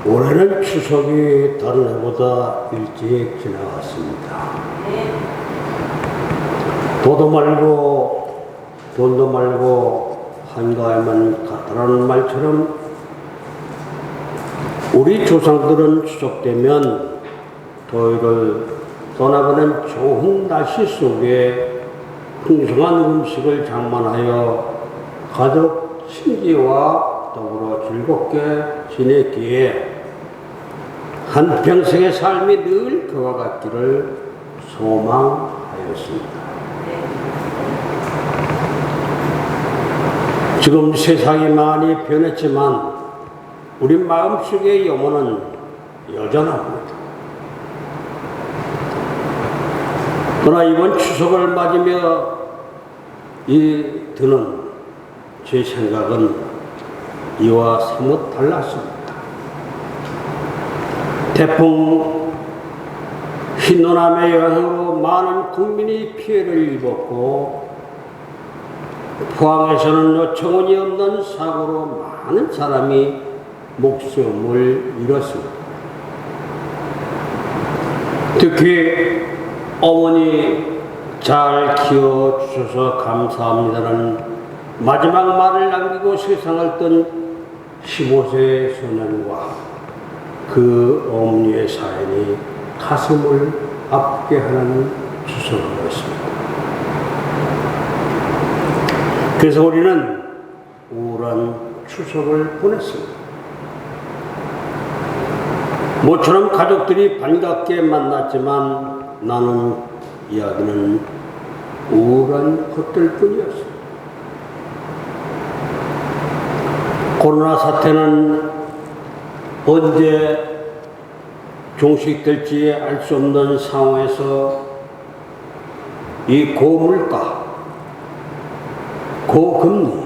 올해는 추석이 다른 해보다 일찍 지나갔습니다. 도도 말고 돈도 말고 한가위만 같다라는 말처럼 우리 조상들은 추석 되면 도일을 떠나가는 좋은 날씨 속에 풍성한 음식을 장만하여 가족 친지와 더불어 즐겁게 지냈기에 한평생의 삶이 늘 그와 같기를 소망하였습니다. 지금 세상이 많이 변했지만 우리 마음속의 영혼은 여전합니다. 그러나 이번 추석을 맞으며 드는 제 생각은 이와 사뭇 달랐습니다. 태풍 흰노남의 영향으로 많은 국민이 피해를 입었고 포항에서는 요청원이 없는 사고로 많은 사람이 목숨을 잃었습니다. 특히 어머니 잘 키워주셔서 감사합니다라는 마지막 말을 남기고 세상을 뜬 15세 소년과 그 어머니의 사연이 가슴을 아프게 하는 추석이었습니다. 그래서 우리는 우울한 추석을 보냈습니다. 모처럼 가족들이 반갑게 만났지만 나는 이야기는 우울한 것들 뿐이었습니다. 코로나 사태는 언제 종식될지 알 수 없는 상황에서 이 고물가, 고금리,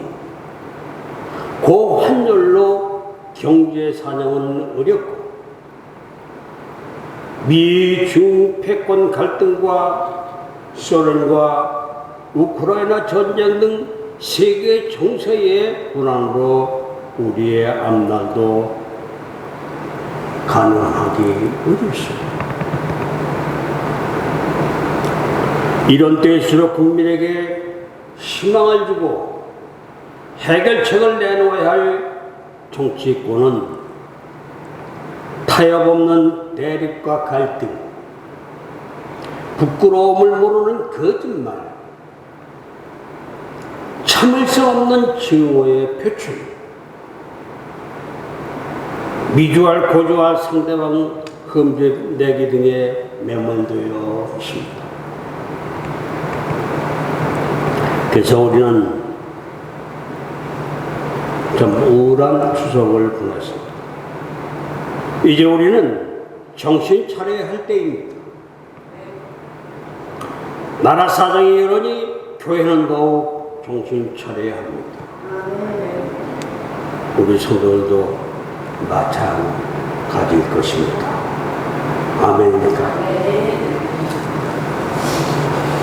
고환율로 경제 사냥은 어렵고 미중 패권 갈등과 소련과 우크라이나 전쟁 등 세계 정세의 불안으로 우리의 앞날도 가능하기 어디 있습니다. 이런 때일수록 국민에게 희망을 주고 해결책을 내놓아야 할 정치권은 타협 없는 대립과 갈등, 부끄러움을 모르는 거짓말, 참을 수 없는 증오의 표출, 미주알 고주할 상대방 흠집 내기 등에 매몰되어 있습니다. 그래서 우리는 좀 우울한 추석을 보냈습니다. 이제 우리는 정신 차려야 할 때입니다. 나라 사정이 이러니 교회는 더욱 정신 차려야 합니다. 우리 성도들도 마찬가지일 것입니다. 아멘입니까?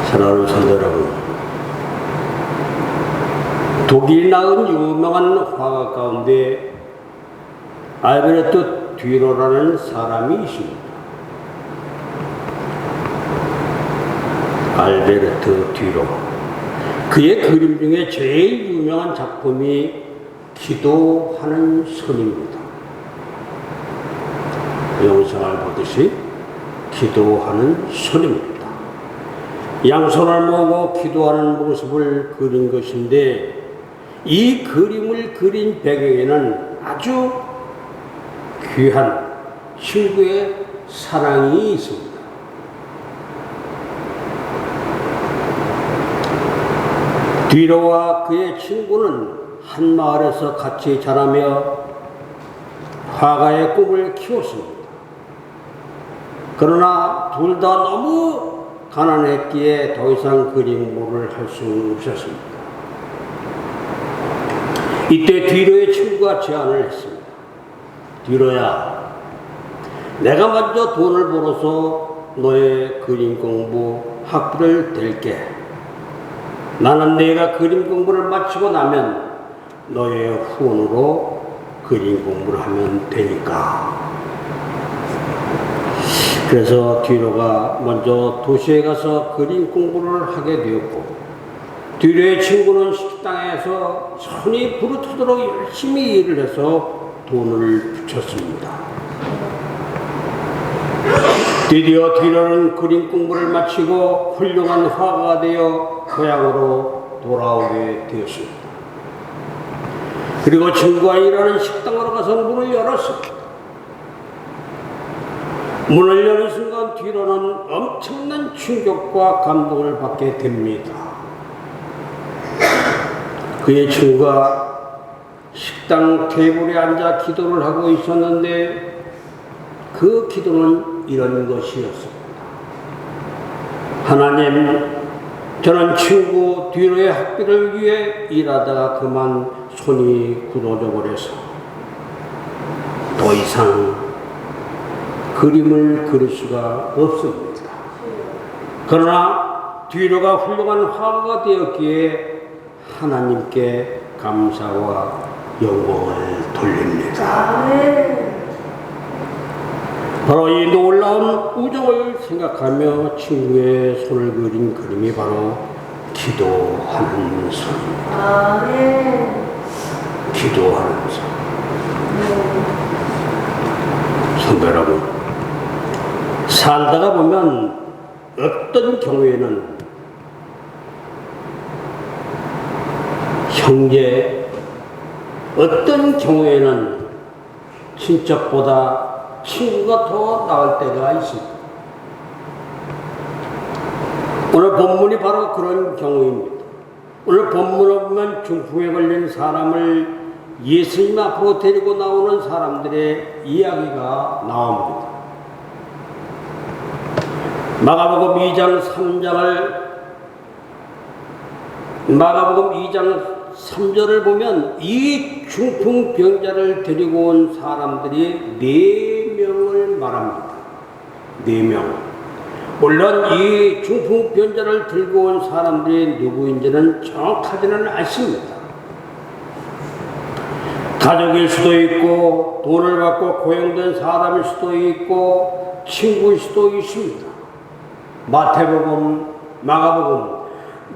사랑하는 성도 여러분, 독일이 낳은 유명한 화가 가운데 알베르트 듀로라는 사람이 있습니다. 알베르트 듀로. 그의 그림 중에 제일 유명한 작품이 기도하는 선입니다. 영상을 보듯이 기도하는 선입니다. 양손을 모으고 기도하는 모습을 그린 것인데 이 그림을 그린 배경에는 아주 귀한 친구의 사랑이 있습니다. 듀로와 그의 친구는 한 마을에서 같이 자라며 화가의 꿈을 키웠습니다. 그러나 둘 다 너무 가난했기에 더 이상 그림물을 할 수 없었습니다. 이때 듀로의 친구가 제안을 했습니다. 듀로야, 내가 먼저 돈을 벌어서 너의 그림 공부 학비를 댈게. 나는 내가 그림 공부를 마치고 나면 너의 후원으로 그림 공부를 하면 되니까. 그래서 디로가 먼저 도시에 가서 그림 공부를 하게 되었고, 디로의 친구는 식당에서 손이 부르트도록 열심히 일을 해서 돈을 붙였습니다. 드디어 디로는 그림 공부를 마치고 훌륭한 화가가 되어 고향으로 돌아오게 되었습니다. 그리고 친구가 일하는 식당으로 가서 문을 열었습니다. 문을 여는 순간 디로는 엄청난 충격과 감동을 받게 됩니다. 그의 친구가 식당 테이블에 앉아 기도를 하고 있었는데 그 기도는 이런 것이었습니다. 하나님, 저는 친구 디로의 학비를 위해 일하다가 그만 손이 굳어져 버려서 더 이상 그림을 그릴 수가 없습니다. 그러나 디로가 훌륭한 화가가 되었기에 하나님께 감사와 영광을 돌립니다. 바로 이 놀라운 우정을 생각하며 친구의 손을 그린 그림이 바로 기도하는 손입니다. 기도하는 손. 성도 여러분, 살다가 보면 어떤 경우에는 형제, 어떤 경우에는 친척보다 친구가 더 나을 때가 있습니다. 오늘 본문이 바로 그런 경우입니다. 오늘 본문을 보면 중풍에 걸린 사람을 예수님 앞으로 데리고 나오는 사람들의 이야기가 나옵니다. 마가복음 2장 3절을 보면 이 중풍병자를 데리고 온 사람들이 4명을 말합니다. 4명. 물론 이 중풍병자를 들고 온 사람들이 누구인지는 정확하지는 않습니다. 가족일 수도 있고 돈을 받고 고용된 사람일 수도 있고 친구일 수도 있습니다. 마태복음, 마가복음,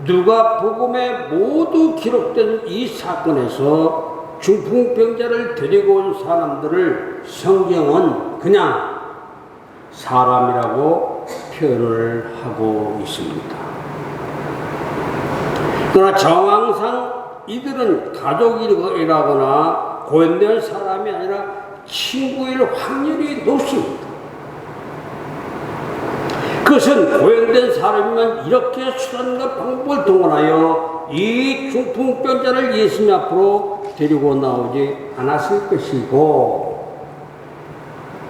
누가복음에 모두 기록된 이 사건에서 중풍병자를 데리고 온 사람들을 성경은 그냥 사람이라고 표현을 하고 있습니다. 그러나 정황상 이들은 가족이라거나 고연된 사람이 아니라 친구일 확률이 높습니다. 그것은 고연된 사람이면 이렇게 수단과 방법을 동원하여 이 중풍병자를 예수님 앞으로 데리고 나오지 않았을 것이고,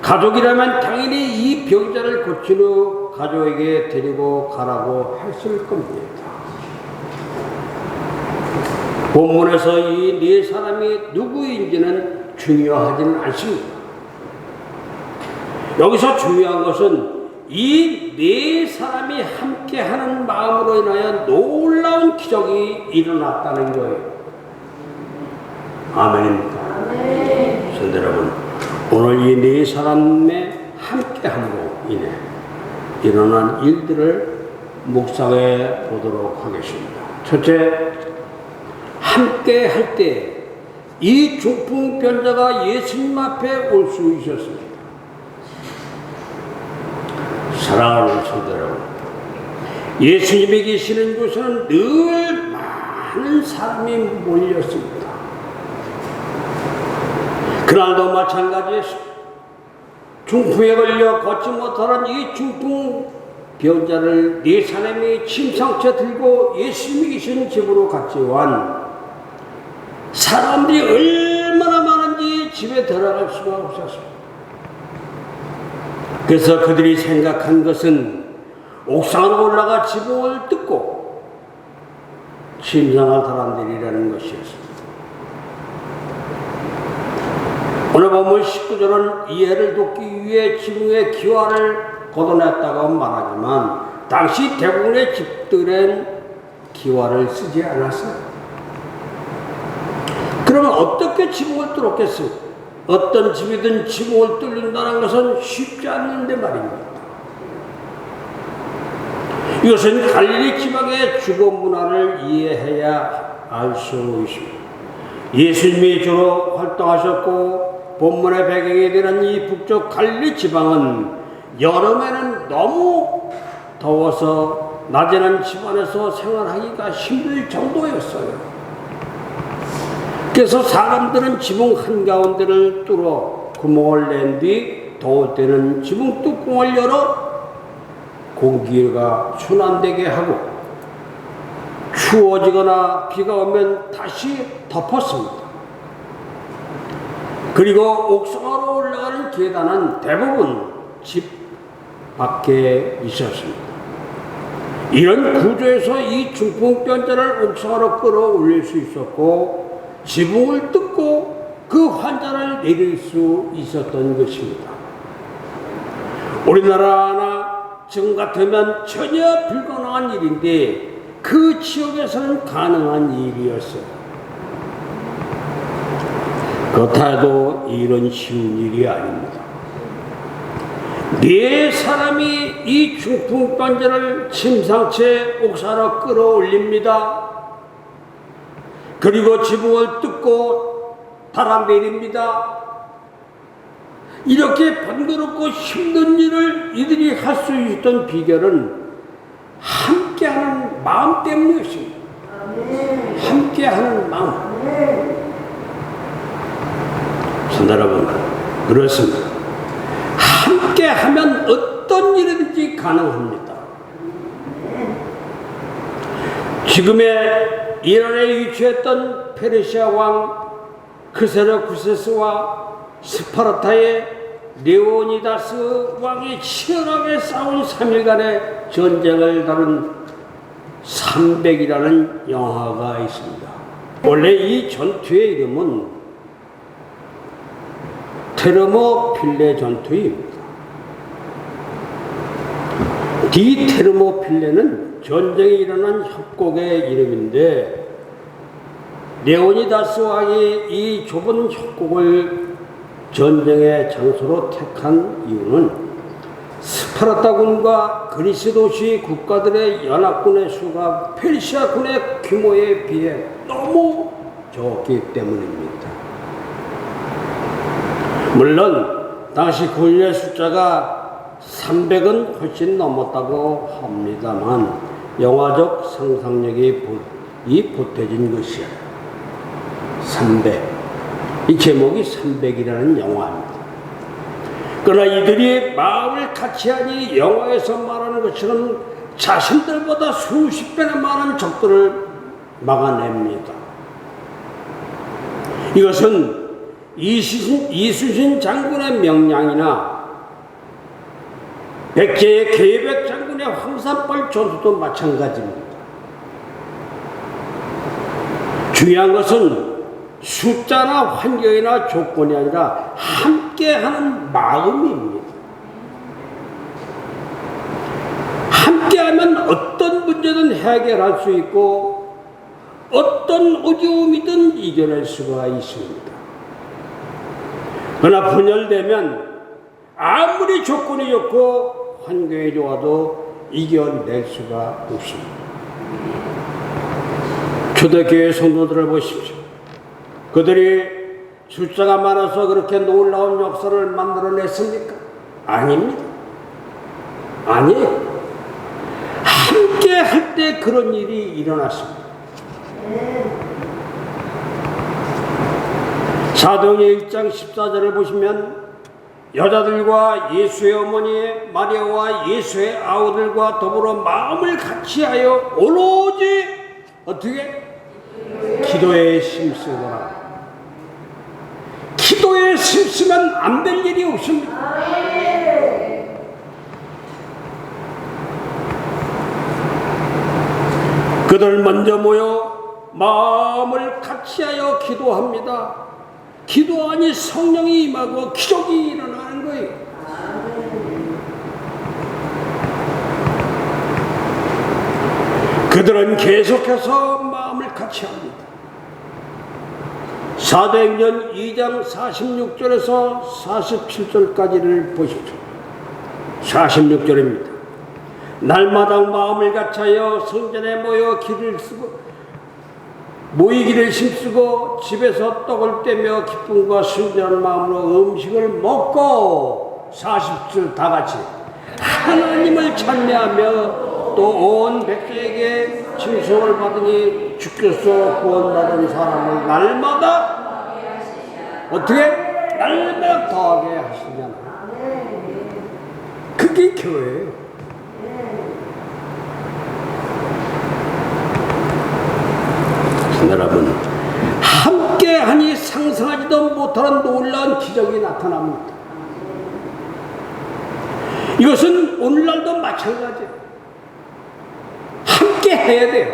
가족이라면 당연히 이 병자를 고친 후 가족에게 데리고 가라고 했을 겁니다. 본문에서 이 4사람이 누구인지는 중요하지는 않습니다. 여기서 중요한 것은 이 4사람이 함께하는 마음으로 인하여 놀라운 기적이 일어났다는 거예요. 아멘입니까? 성도 여러분, 오늘 이 4사람의 함께함으로 인해 일어난 일들을 묵상해 보도록 하겠습니다. 첫째, 함께 할 때 이 중풍병자가 예수님 앞에 올 수 있었습니다. 사랑하는 성도 여러분, 예수님이 계시는 곳에는 늘 많은 사람이 몰렸습니다. 그날도 마찬가지였습니다. 중풍에 걸려 걷지 못하는 이 중풍병자를 4사람이 침상째 들고 예수님이 계신 집으로 같이 온 사람들이 얼마나 많은지 집에 들어갈 수가 없었습니다. 그래서 그들이 생각한 것은 옥상으로 올라가 지붕을 뜯고 침상할 사람들이라는 것이었습니다. 오늘 본문 19절은 이해를 돕기 위해 지붕에 기와를 걷어냈다고 말하지만 당시 대부분의 집들은 기와를 쓰지 않았어요. 그러면 어떻게 지붕을 뚫었겠습니까? 어떤 집이든 지붕을 뚫는다는 것은 쉽지 않는데 말입니다. 이것은 갈릴리 지방의 주거 문화를 이해해야 알 수 있습니다. 예수님이 주로 활동하셨고 본문의 배경이 되는 이 북쪽 갈릴리 지방은 여름에는 너무 더워서 낮에는 집안에서 생활하기가 힘들 정도였어요. 그래서 사람들은 지붕 한가운데를 뚫어 구멍을 낸 뒤 더울 때는 지붕 뚜껑을 열어 공기가 순환되게 하고 추워지거나 비가 오면 다시 덮었습니다. 그리고 옥상으로 올라가는 계단은 대부분 집 밖에 있었습니다. 이런 구조에서 이 중풍병자를 옥상으로 끌어올릴 수 있었고 지붕을 뜯고 그 환자를 내릴 수 있었던 것입니다. 우리나라나 지금 같으면 전혀 불가능한 일인데 그 지역에서는 가능한 일이었어요. 그렇다고 이런 쉬운 일이 아닙니다. 네 사람이 이 중풍병자를 침상채 옥상으로 끌어올립니다. 그리고 지붕을 뜯고 달아내립니다. 이렇게 번거롭고 힘든 일을 이들이 할 수 있었던 비결은 함께하는 마음 때문이었습니다. 함께하는 마음. 성도 여러분, 그렇습니다. 함께하면 어떤 일이든지 가능합니다. 지금의 이란에 위치했던 페르시아 왕 크세르쿠세스와 스파르타의 레오니다스 왕이 치열하게 싸운 3일간의 전쟁을 다룬 300이라는 영화가 있습니다. 원래 이 전투의 이름은 테르모필레 전투입니다. 디테르모필레는 전쟁이 일어난 협곡의 이름인데 레오니다스 왕이 이 좁은 협곡을 전쟁의 장소로 택한 이유는 스파르타군과 그리스 도시 국가들의 연합군의 수가 페르시아군의 규모에 비해 너무 적기 때문입니다. 물론 당시 군인의 숫자가 300은 훨씬 넘었다고 합니다만 영화적 상상력이 보태진 것이야. 300. 이 제목이 300이라는 영화입니다. 그러나 이들이 마음을 같이하니 영화에서 말하는 것처럼 자신들보다 수십 배나 많은 적들을 막아냅니다. 이것은 이순신 장군의 명량이나 백제의 계백 장군의 황산벌 전투도 마찬가지입니다. 중요한 것은 숫자나 환경이나 조건이 아니라 함께하는 마음입니다. 함께하면 어떤 문제든 해결할 수 있고 어떤 어려움이든 이겨낼 수가 있습니다. 그러나 분열되면 아무리 조건이 좋고 환경이 좋아도 이겨낼 수가 없습니다. 초대교회 성도들을 보십시오. 그들이 숫자가 많아서 그렇게 놀라운 역사를 만들어냈습니까? 아닙니다. 아니에요. 함께 할 때 그런 일이 일어났습니다. 사도행전 1장 14절을 보시면 여자들과 예수의 어머니 마리아와 예수의 아우들과 더불어 마음을 같이하여 오로지 어떻게? 기도에 힘쓰더라. 기도에 힘쓰면 안 될 일이 없습니다. 그들 먼저 모여 마음을 같이하여 기도합니다. 기도하니 성령이 임하고 기적이 일어나는 거예요. 그들은 계속해서 마음을 같이합니다. 사도행전 2장 46절에서 47절까지를 보십시오. 46절입니다. 날마다 마음을 같이하여 성전에 모여 모이기를 힘쓰고 집에서 떡을 떼며 기쁨과 순전한 마음으로 음식을 먹고 40줄 다 같이 하나님을 찬미하며 또 온 백성에게 칭송을 받으니 주께서 구원받은 사람을 날마다 어떻게? 날마다 더하게 하시잖아. 그게 교회예요. 여러분, 함께하니 상상하지도 못하는 놀라운 기적이 나타납니다. 이것은 오늘날도 마찬가지예요. 함께 해야 돼요.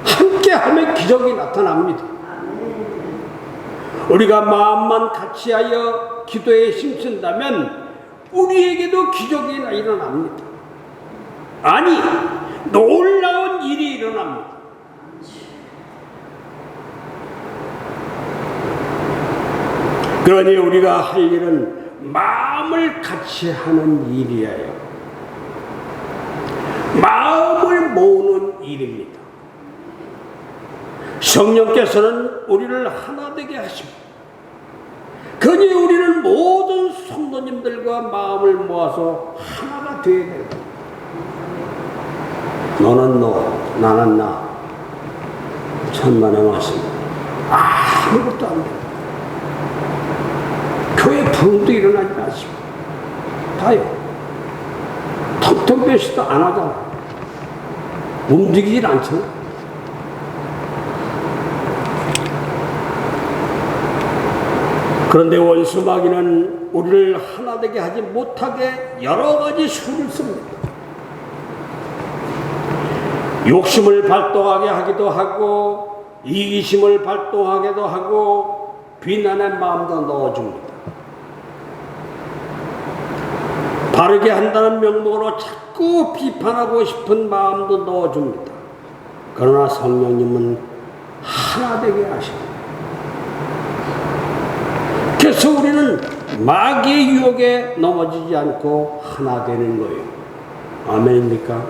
함께 하면 기적이 나타납니다. 우리가 마음만 같이하여 기도에 힘쓴다면 우리에게도 기적이 일어납니다. 아니, 놀라운 일이 일어납니다. 그러니 우리가 할 일은 마음을 같이 하는 일이에요. 마음을 모으는 일입니다. 성령께서는 우리를 하나 되게 하시고, 그러니 우리는 모든 성도님들과 마음을 모아서 하나가 되어야 돼요. 너는 너, 나는 나. 천만의 말씀. 아무것도 안 돼요. 교회 부흥도 일어나지 마시고. 다요. 텅텅 뼈시도 안 하잖아. 움직이질 않잖아. 그런데 원수 마귀는 우리를 하나 되게 하지 못하게 여러 가지 수를 씁니다. 욕심을 발동하게 하기도 하고, 이기심을 발동하기도 하고, 비난의 마음도 넣어줍니다. 바르게 한다는 명목으로 자꾸 비판하고 싶은 마음도 넣어줍니다. 그러나 성령님은 하나 되게 하십니다. 그래서 우리는 마귀의 유혹에 넘어지지 않고 하나 되는 거예요. 아멘입니까?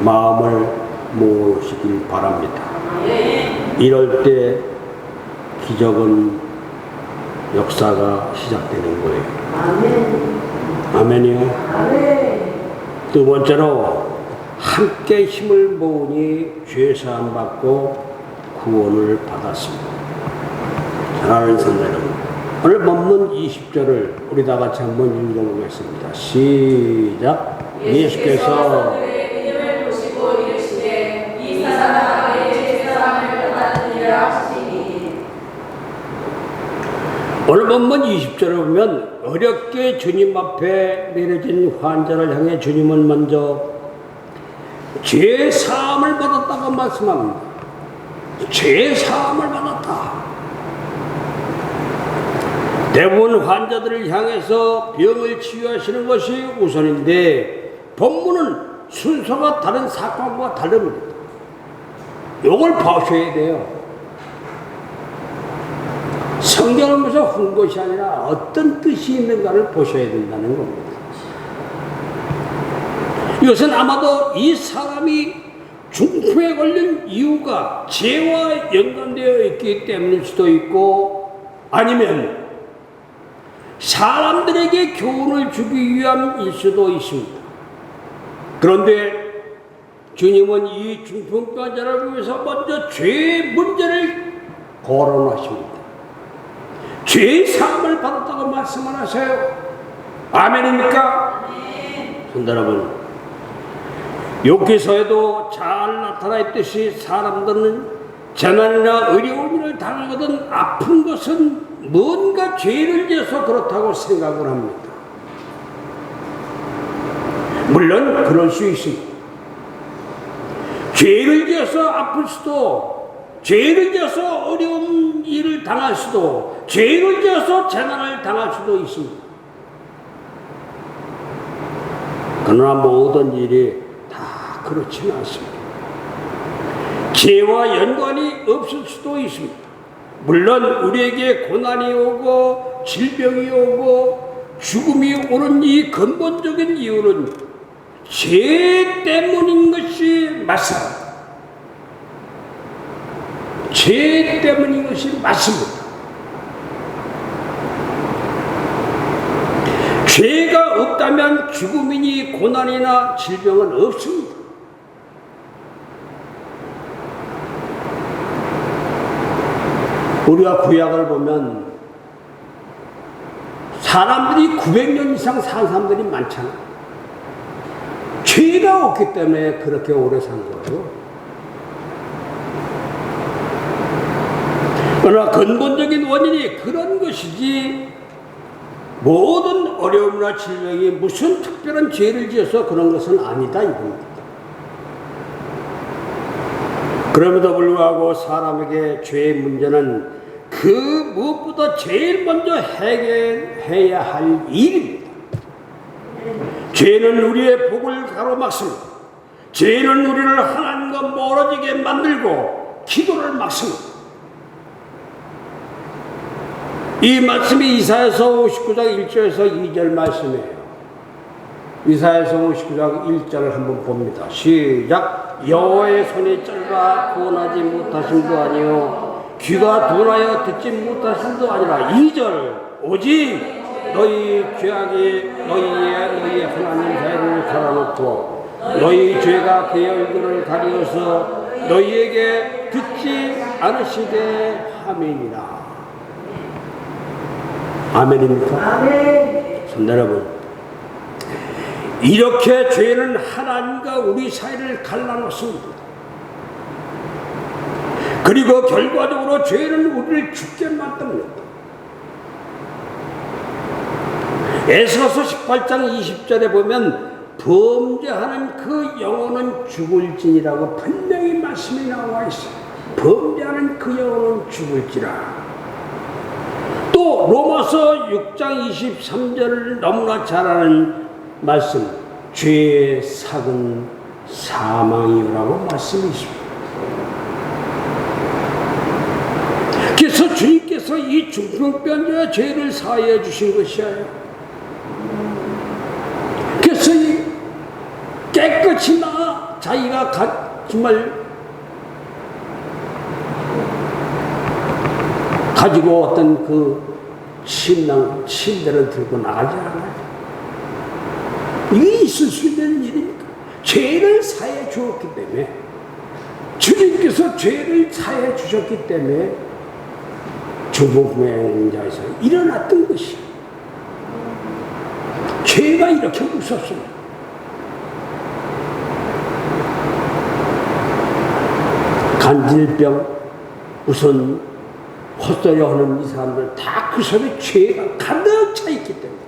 마음을 모으시길 바랍니다. 이럴 때 기적은 역사가 시작되는 거예요. 아멘이요. 두 번째로 함께 힘을 모으니 죄사함 받고 구원을 받았습니다. 사랑하는 성도 여러분, 오늘 본문 20절을 우리 다 같이 한번 읽어보겠습니다. 시작. 예수께서 그들의 믿음을 보시고 이르시되 이 사람아 그의 죄사함을 받았느니라 하시니. 오늘 본문 20절을 보면 어렵게 주님 앞에 내려진 환자를 향해 주님은 먼저 죄 사함을 받았다고 말씀합니다. 죄 사함을 받았다. 대부분 환자들을 향해서 병을 치유하시는 것이 우선인데 본문은 순서가 다른 사건과 다릅니다. 이걸 보셔야 돼요. 성경을 보면서 본 것이 아니라 어떤 뜻이 있는가를 보셔야 된다는 겁니다. 이것은 아마도 이 사람이 중풍에 걸린 이유가 죄와 연관되어 있기 때문일 수도 있고, 아니면 사람들에게 교훈을 주기 위함일 수도 있습니다. 그런데 주님은 이 중풍 환자를 위해서 먼저 죄의 문제를 거론하십니다. 죄의 사함을 받았다고 말씀을 하세요. 아멘입니까? 성도 여러분, 욥기서에도 잘 나타나 있듯이 사람들은 재난이나 어려운 일을 당하거든 아픈 것은 뭔가 죄를 지어서 그렇다고 생각을 합니다. 물론 그럴 수 있습니다. 죄를 지어서 아플 수도, 죄를 지어서 어려운 일을 당할 수도, 죄를 지어서 재난을 당할 수도 있습니다. 그러나 모든 일이 다 그렇지는 않습니다. 죄와 연관이 없을 수도 있습니다. 물론 우리에게 고난이 오고 질병이 오고 죽음이 오는 이 근본적인 이유는 죄 때문인 것이 맞습니다. 죄 때문인 것이 맞습니다. 죄가 없다면 죽음이니 고난이나 질병은 없습니다. 우리가 구약을 보면 사람들이 900년 이상 산 사람들이 많잖아요. 죄가 없기 때문에 그렇게 오래 산 거예요. 그러나 근본적인 원인이 그런 것이지 모든 어려움이나 질병이 무슨 특별한 죄를 지어서 그런 것은 아니다 이겁니다. 그럼에도 불구하고 사람에게 죄의 문제는 그 무엇보다 제일 먼저 해결해야 할 일입니다. 죄는 우리의 복을 가로막습니다. 죄는 우리를 하나님과 멀어지게 만들고 기도를 막습니다. 이 말씀이 이사야서 59장 1절에서 2절 말씀이에요. 이사야서 59장 1절을 한번 봅니다. 시작. 여호와의 손이 짧아 구원하지 못하심도 아니요 귀가 둔하여 듣지 못하심도 아니라 2절. 오직 너희 죄악이 너희의 하나님 사이를 갈아놓고 너희 죄가 그의 얼굴을 가리어서 너희에게 듣지 않으시게 함이니라. 아멘입니까? 아멘. 손 여러분, 이렇게 죄는 하나님과 우리 사이를 갈라놓습니다. 그리고 결과적으로 죄는 우리를 죽게 만듭니다. 에스더서 18장 20절에 보면 범죄하는 그 영혼은 죽을지니라고 분명히 말씀이 나와 있어요. 범죄하는 그 영혼은 죽을지라. 또 로마서 6장 23절을 너무나 잘 아는 말씀, 죄의 삭은 사망이라고 말씀이 있습니다. 그래서 주님께서 이 중풍병자의 죄를 사하여 주신 것이에요. 그래서 이 깨끗이 나 자기가 정말 가지고 어떤 그 침대를 들고 나가지 않아요. 이게 있을 수 있는 일입니까? 죄를 사해 주었기 때문에, 주님께서 죄를 사해 주셨기 때문에 중풍병자에서 일어났던 것이에요. 죄가 이렇게 무섭습니다. 간질병, 우선 헛소리 하는 이 사람들 다 그 속에 죄가 가득 차 있기 때문에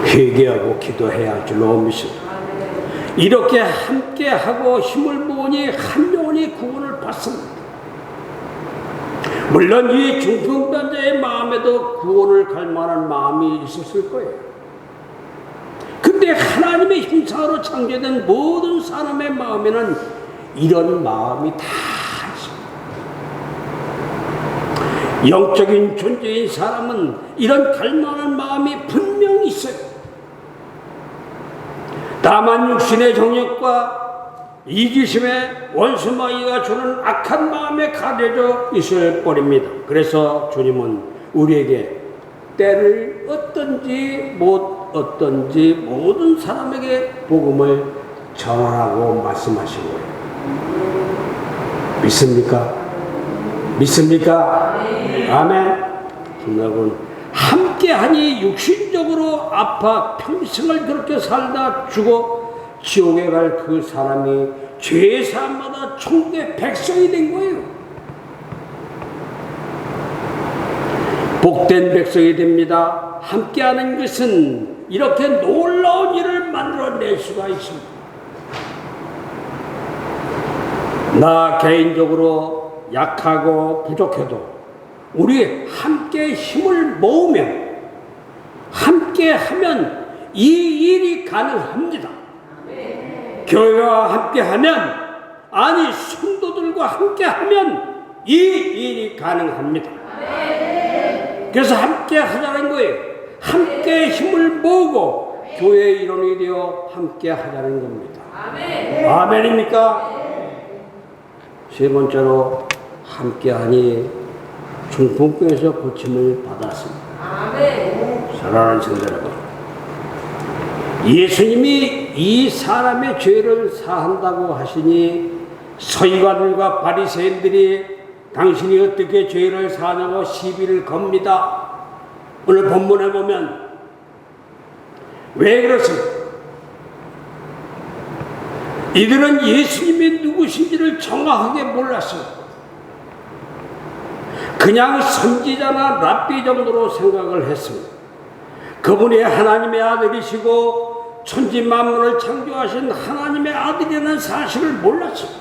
회개하고 기도해야 할 줄로 믿습니다. 이렇게 함께하고 힘을 모으니 한 영혼이 구원을 받습니다. 물론 이 중풍병자의 마음에도 구원을 갈 만한 마음이 있었을 거예요. 근데 하나님의 형상으로 창조된 모든 사람의 마음에는 이런 마음이 다 영적인 존재인 사람은 이런 갈망한 마음이 분명히 있어요. 다만 육신의 정욕과 이기심에 원수마귀가 주는 악한 마음에 가려져 있을 뿐입니다. 그래서 주님은 우리에게 때를 어떤지 못 어떤지 모든 사람에게 복음을 전하라고 말씀하시고요. 믿습니까? 믿습니까? 아멘. 여러분, 함께하니 육신적으로 아파 평생을 그렇게 살다 죽어 지옥에 갈 그 사람이 죄사함마다 천국의 백성이 된 거예요. 복된 백성이 됩니다. 함께하는 것은 이렇게 놀라운 일을 만들어낼 수가 있습니다. 나 개인적으로 약하고 부족해도 우리 함께 힘을 모으면, 함께 하면 이 일이 가능합니다. 교회와 함께 하면, 아니 성도들과 함께 하면 이 일이 가능합니다. 그래서 함께 하자는 거예요. 함께 힘을 모으고 교회의 일원이 되어 함께 하자는 겁니다. 아멘입니까? 세 번째로 함께하니 중풍병에서 고침을 받았습니다. 사랑하는 성도 여러분, 예수님이 이 사람의 죄를 사한다고 하시니 서기관들과 바리새인들이 당신이 어떻게 죄를 사냐고 시비를 겁니다. 오늘 본문에 보면 왜 그렇습니까? 이들은 예수님이 누구신지를 정확하게 몰랐어요. 그냥 선지자나 랍비 정도로 생각을 했습니다. 그분이 하나님의 아들이시고 천지 만물을 창조하신 하나님의 아들이라는 사실을 몰랐어요.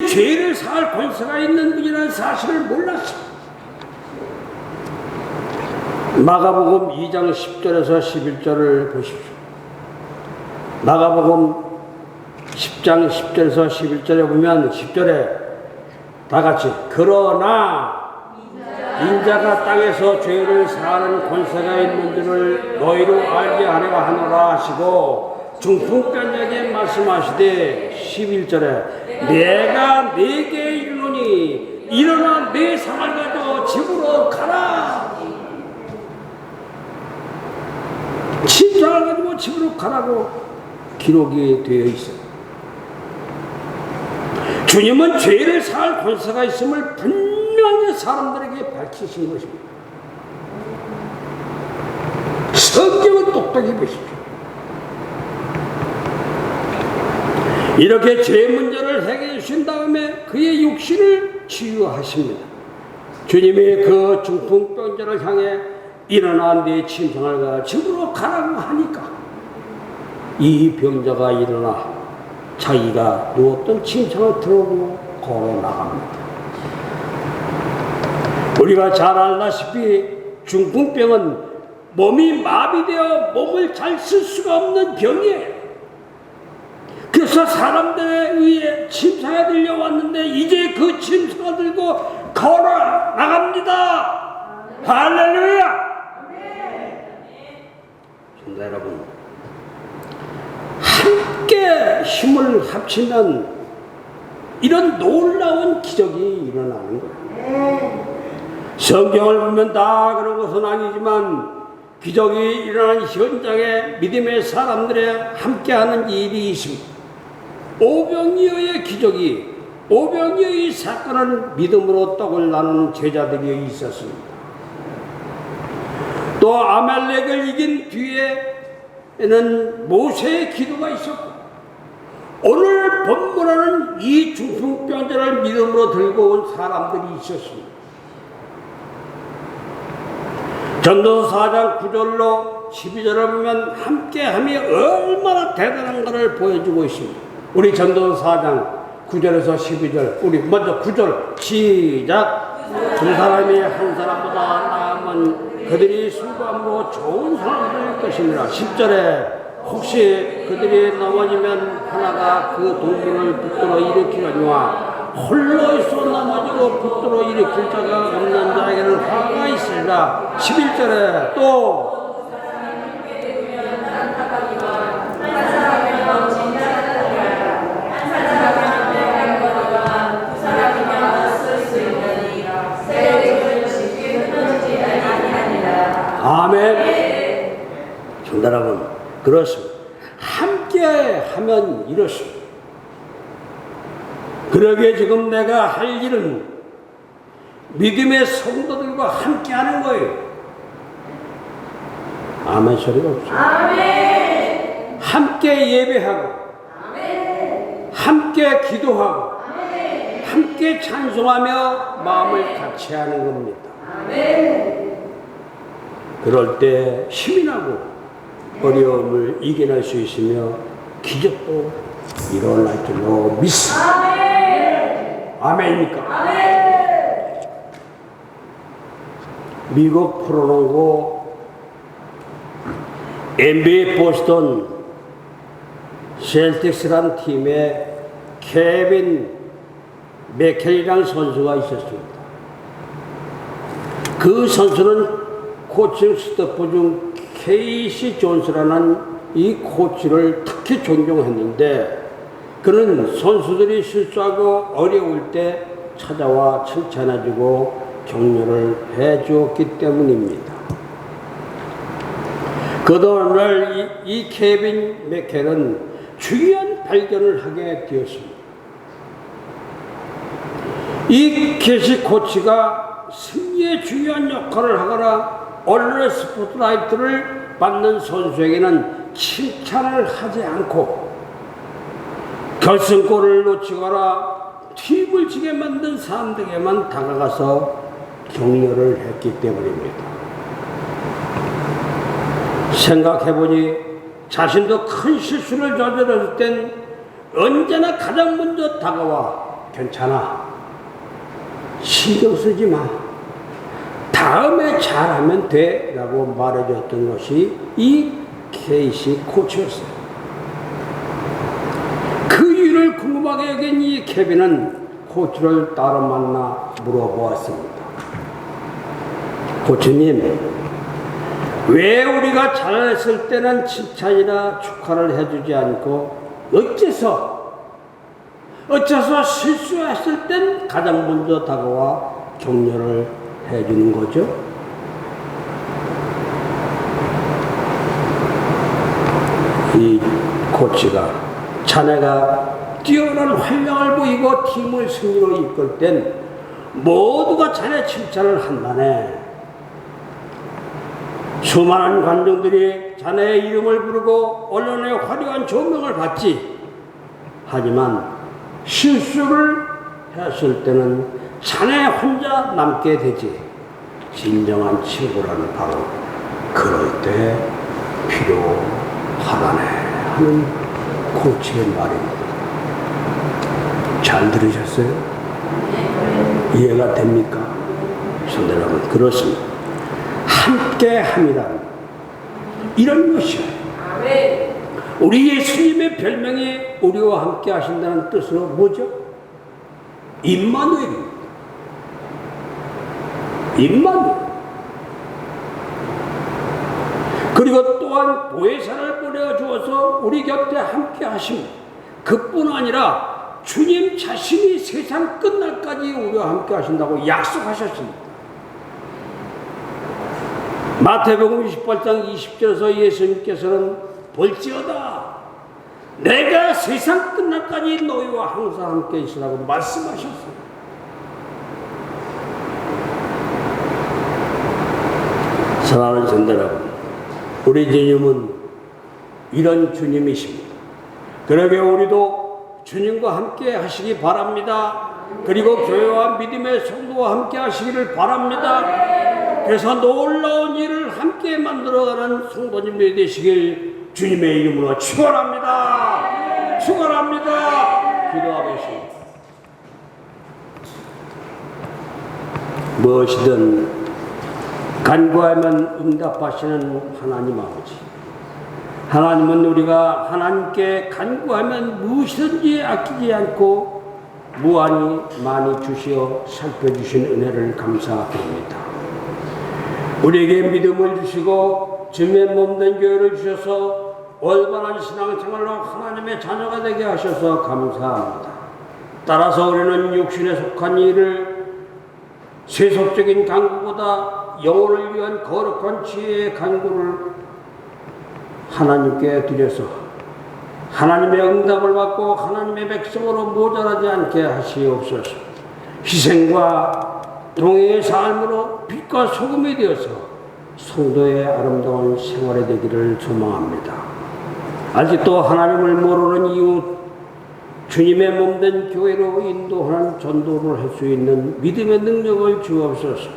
죄를 사할 권세가 있는 분이라는 사실을 몰랐어요. 마가복음 2장 10절에서 11절을 보십시오. 마가복음 10장 10절에서 11절에 보면 10절에 다 같이 그러나 인자가 땅에서 죄를 사하는 권세가 있는 줄을 너희로 알게 하려고 하노라 하시고 중풍병자에게 말씀하시되 11절에 내가 네게 이르노니 일어나 네 상을 가지고 집으로 가라. 침상을 가지고 집으로 가라고 기록이 되어 있어요. 주님은 죄를 사할 권세가 있음을 분명히 사람들에게 밝히신 것입니다. 성경을 똑똑히 보십시오. 이렇게 죄 문제를 해결해 주신 다음에 그의 육신을 치유하십니다. 주님이 그 중풍병자를 향해 일어나 네 침상을 가 집으로 가라고 하니까 이 병자가 일어나 자기가 누웠던 침상을 들어오고 걸어 나갑니다. 우리가 잘 알다시피 중풍병은 몸이 마비되어 몸을 잘 쓸 수가 없는 병이에요. 그래서 사람들에 의해 침상에 들려왔는데 이제 그 침상을 들고 걸어 나갑니다. 할렐루야! 성도 여러분, 함께 힘을 합치면 이런 놀라운 기적이 일어나는 거예요. 성경을 보면 다 그런 것은 아니지만 기적이 일어나는 현장에 믿음의 사람들의 함께하는 일이 있습니다. 오병이어의 기적이, 오병이어의 사건은 믿음으로 떡을 나누는 제자들이 있었습니다. 또 아말렉을 이긴 뒤에는 모세의 기도가 있었고, 오늘 본문에는 이 중풍병자를 믿음으로 들고 온 사람들이 있었습니다. 전도서 4장 9절로 12절을 보면 함께함이 얼마나 대단한가를 보여주고 있습니다. 우리 전도서 4장 9절에서 12절, 우리 먼저 9절 시작. 두 사람이 한 사람보다 나으면 그들이 술감으로 좋은 사람들일 것이니라. 10절에 혹시 그들이 넘어지면 하나가 그 동물을 붙들어 일으키려니와 홀로 있어 넘어지고 붙들어 일으킬 자가 없는 자에게는 화가 있으리라. 11절에 또 아멘. 성도 여러분, 그렇습니다. 함께 하면 이렇습니다. 그러게 지금 내가 할 일은 믿음의 성도들과 함께 하는 거예요. 아멘 소리가 없어요. 아멘. 함께 예배하고, 아멘. 함께 기도하고, 아멘. 함께 찬송하며 마음을 같이 하는 겁니다. 아멘. 그럴 때 힘이 나고 어려움을 이겨낼 수 있으며 기적도 일어날 줄로 믿습니다. 아멘. 아멘입니까? 아멘. 미국 프로농구 NBA 보스턴 셀틱스라는 팀에 케빈 맥켈이라는 선수가 있었습니다. 그 선수는 코칭 스태프 중 케이시 존스라는 이 코치를 특히 존경했는데 그는 선수들이 실수하고 어려울 때 찾아와 칭찬해주고 격려를 해주었기 때문입니다. 그러던 어느 날 이 케빈 맥켈은 중요한 발견을 하게 되었습니다. 이 케이시 코치가 승리에 중요한 역할을 하거나 언론의 스포트라이트를 받는 선수에게는 칭찬을 하지 않고 결승골을 놓치거나 팀을 지게 만든 사람들에게만 다가가서 격려를 했기 때문입니다. 생각해보니 자신도 큰 실수를 저질렀을 땐 언제나 가장 먼저 다가와 괜찮아, 신경 쓰지 마, 다음에 잘하면 돼 라고 말해줬던 것이 이 케이시 코치였어요. 그 이유를 궁금하게 여긴 이 케빈은 코치를 따로 만나 물어보았습니다. 코치님, 왜 우리가 잘했을 때는 칭찬이나 축하를 해주지 않고 어째서 실수했을 땐 가장 먼저 다가와 격려를 해주는 거죠? 이 코치가 자네가 뛰어난 활약을 보이고 팀을 승리로 이끌 땐 모두가 자네 칭찬을 한다네. 수많은 관중들이 자네의 이름을 부르고 언론의 화려한 조명을 받지. 하지만 실수를 했을 때는 자네 혼자 남게 되지. 진정한 친구라는 바로 그럴 때 필요하다네 하는 코치의 말입니다. 잘 들으셨어요? 이해가 됩니까? 성도 여러분, 그렇습니다. 함께함이란 이런 것이에요. 우리 예수님의 별명이 우리와 함께 하신다는 뜻으로 뭐죠? 임마누엘입니다. 임마누엘. 그리고 또한 보혜사를 보내주어서 우리 곁에 함께 하십니다. 그뿐 아니라 주님 자신이 세상 끝날까지 우리와 함께 하신다고 약속하셨습니다. 마태복음 28장 20절에서 예수님께서는 볼지어다 내가 세상 끝날까지 너희와 항상 함께 있으라고 말씀하셨습니다. 사랑하는 성도 여러분, 우리 주님은 이런 주님이십니다. 그러게 우리도 주님과 함께 하시기 바랍니다. 그리고 교회와 믿음의 성도와 함께 하시기를 바랍니다. 그래서 놀라운 일을 함께 만들어가는 성도님들이 되시길 주님의 이름으로 축원합니다. 축원합니다. 기도하겠습니다. 무엇이든 간구하면 응답하시는 하나님 아버지, 하나님은 우리가 하나님께 간구하면 무엇이든지 아끼지 않고 무한히 많이 주시어 살펴주신 은혜를 감사드립니다. 우리에게 믿음을 주시고 주님의 몸된 교회를 주셔서 올바른 신앙생활로 하나님의 자녀가 되게 하셔서 감사합니다. 따라서 우리는 육신에 속한 일을 세속적인 간구보다 영혼을 위한 거룩한 지혜의 간구를 하나님께 드려서 하나님의 응답을 받고 하나님의 백성으로 모자라지 않게 하시옵소서. 희생과 동행의 삶으로 빛과 소금이 되어서 성도의 아름다운 생활이 되기를 소망합니다. 아직도 하나님을 모르는 이웃, 주님의 몸된 교회로 인도하는 전도를 할 수 있는 믿음의 능력을 주옵소서.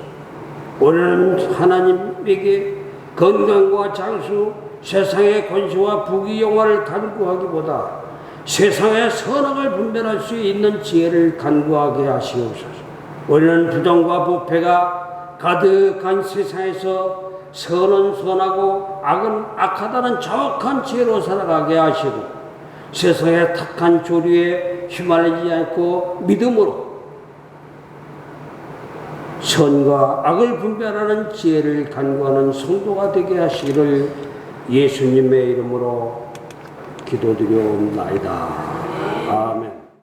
오늘은 하나님에게 건강과 장수, 세상의 권세와 부귀 영화를 간구하기보다 세상의 선악을 분별할 수 있는 지혜를 간구하게 하시옵소서. 우리는 부정과 부패가 가득한 세상에서 선은 선하고 악은 악하다는 정확한 지혜로 살아가게 하시고 세상의 탁한 조류에 휘말리지 않고 믿음으로 선과 악을 분별하는 지혜를 간구하는 성도가 되게 하시기를 예수님의 이름으로 기도드려옵나이다. 아멘.